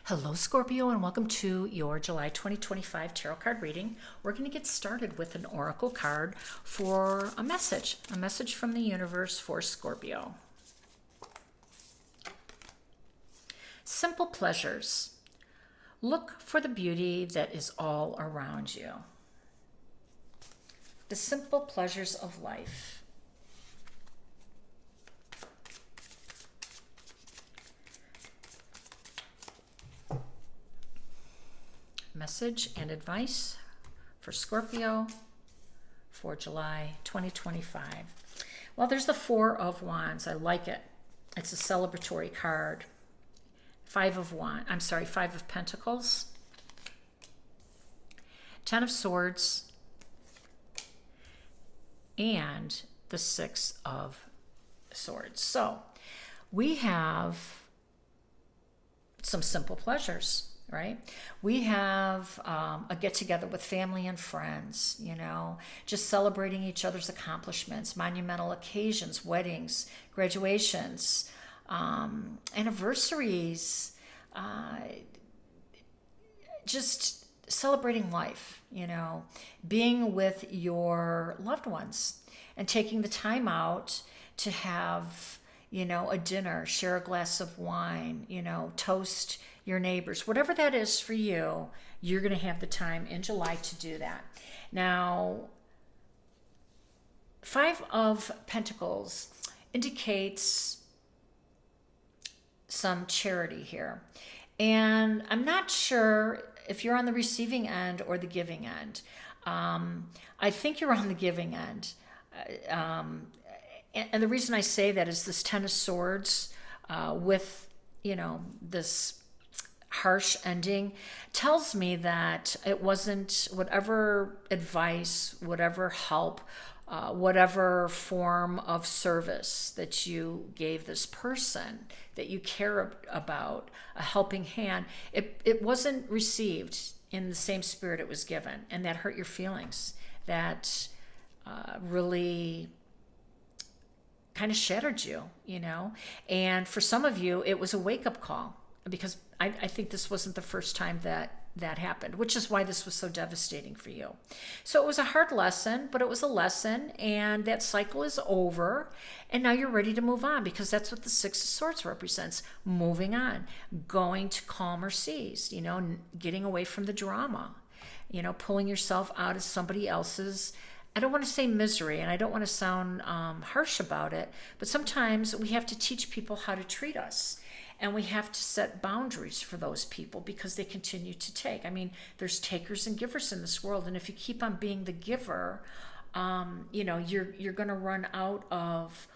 Hello, Scorpio, and welcome to your July 2025 tarot card reading. We're going to get started with an oracle card for a message from the universe for Scorpio. Simple pleasures. Look for the beauty that is all around you. The simple pleasures of life. Message and advice for Scorpio for July 2025. Well, there's the Four of Wands. I like it. It's a celebratory card. Five of Pentacles. Ten of Swords. And the Six of Swords. So we have some simple pleasures, right? We have a get together with family and friends, just celebrating each other's accomplishments, monumental occasions, weddings, graduations, anniversaries, just celebrating life, being with your loved ones and taking the time out to have, a dinner, share a glass of wine, toast your neighbors, whatever that is for you, you're going to have the time in July to do that. Now, Five of Pentacles indicates some charity here. And I'm not sure if you're on the receiving end or the giving end. I think you're on the giving end. And the reason I say that is this Ten of Swords with, this harsh ending tells me that it wasn't whatever advice, whatever help, whatever form of service that you gave this person that you care about, a helping hand, it wasn't received in the same spirit it was given. And that hurt your feelings. That really kind of shattered you, And for some of you, it was a wake-up call, because I think this wasn't the first time that happened, which is why this was so devastating for you. So it was a hard lesson, but it was a lesson, and that cycle is over, and now you're ready to move on, because that's what the Six of Swords represents: moving on, going to calmer seas, getting away from the drama, pulling yourself out of somebody else's, I don't want to say misery, and I don't want to sound harsh about it, but sometimes we have to teach people how to treat us. And we have to set boundaries for those people, because they continue to take. I mean, there's takers and givers in this world. And if you keep on being the giver, you're going to run out of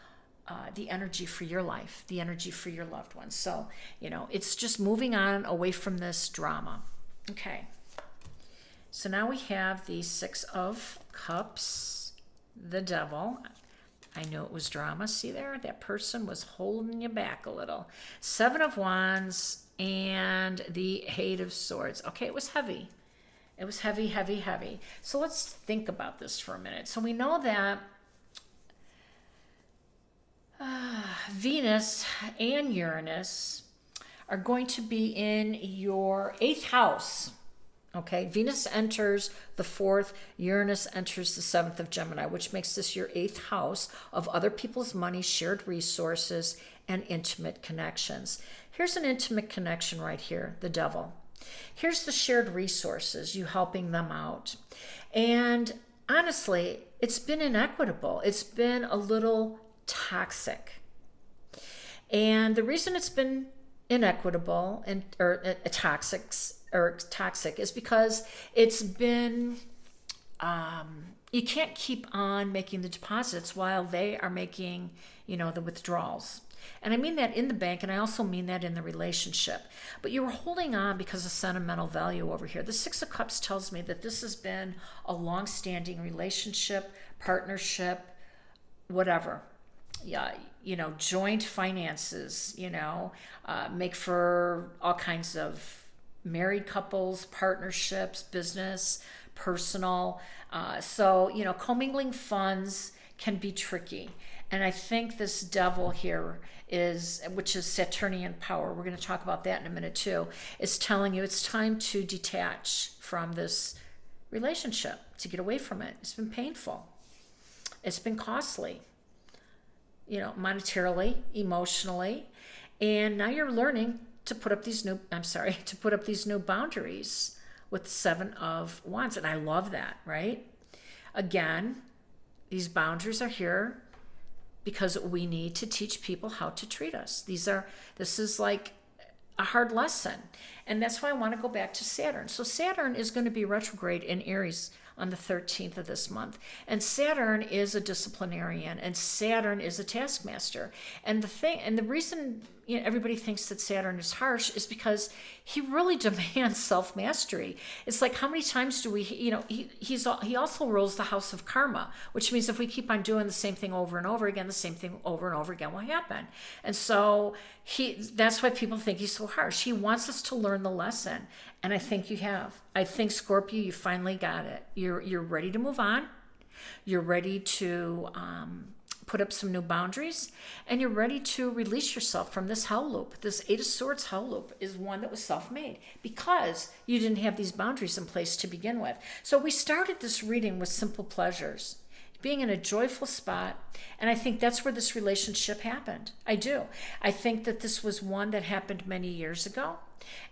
the energy for your life, the energy for your loved ones. So, it's just moving on away from this drama. Okay. So now we have the Six of Cups, the Devil. I knew it was drama. See there? That person was holding you back a little. Seven of Wands and the Eight of Swords. Okay, it was heavy. It was heavy, heavy, heavy. So let's think about this for a minute. So we know that Venus and Uranus are going to be in your 8th house. Okay, Venus enters the 4th, Uranus enters the 7th of Gemini, which makes this your 8th house of other people's money, shared resources, and intimate connections. Here's an intimate connection right here, the Devil. Here's the shared resources, you helping them out. And honestly, it's been inequitable. It's been a little toxic. And the reason it's been inequitable or toxic is because it's been you can't keep on making the deposits while they are making the withdrawals. And I mean that in the bank, and I also mean that in the relationship. But you were holding on because of sentimental value over here. The Six of Cups tells me that this has been a long-standing relationship, partnership, whatever. Yeah, joint finances, make for all kinds of married couples, partnerships, business, personal. So, commingling funds can be tricky. And I think this devil here is, which is Saturnian power, we're going to talk about that in a minute too, is telling you it's time to detach from this relationship, to get away from it. It's been painful. It's been costly, monetarily, emotionally. And now you're learning to put up these new boundaries with 7 of Wands. And I love that, right? Again, these boundaries are here because we need to teach people how to treat us. This is like a hard lesson. And that's why I want to go back to Saturn. So Saturn is going to be retrograde in Aries on the 13th of this month. And Saturn is a disciplinarian, and Saturn is a taskmaster. And the reason everybody thinks that Saturn is harsh is because he really demands self-mastery. It's like, how many times do we, he also rules the house of karma, which means if we keep on doing the same thing over and over again, the same thing over and over again will happen. And so that's why people think he's so harsh. He wants us to learn the lesson. And I think you have. I think, Scorpio, you finally got it. You're ready to move on. You're ready to put up some new boundaries, and you're ready to release yourself from this hell loop. This 8 of Swords hell loop is one that was self-made because you didn't have these boundaries in place to begin with. So we started this reading with simple pleasures, being in a joyful spot, and I think that's where this relationship happened. I do. I think that this was one that happened many years ago,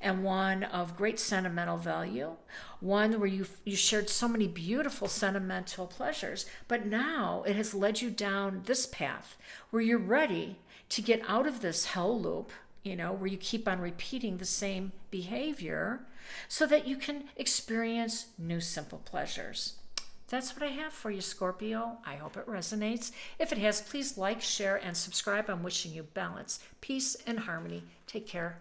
and one of great sentimental value, one where you shared so many beautiful sentimental pleasures, but now it has led you down this path where you're ready to get out of this hell loop, where you keep on repeating the same behavior so that you can experience new simple pleasures. That's what I have for you, Scorpio. I hope it resonates. If it has, please like, share, and subscribe. I'm wishing you balance, peace, and harmony. Take care.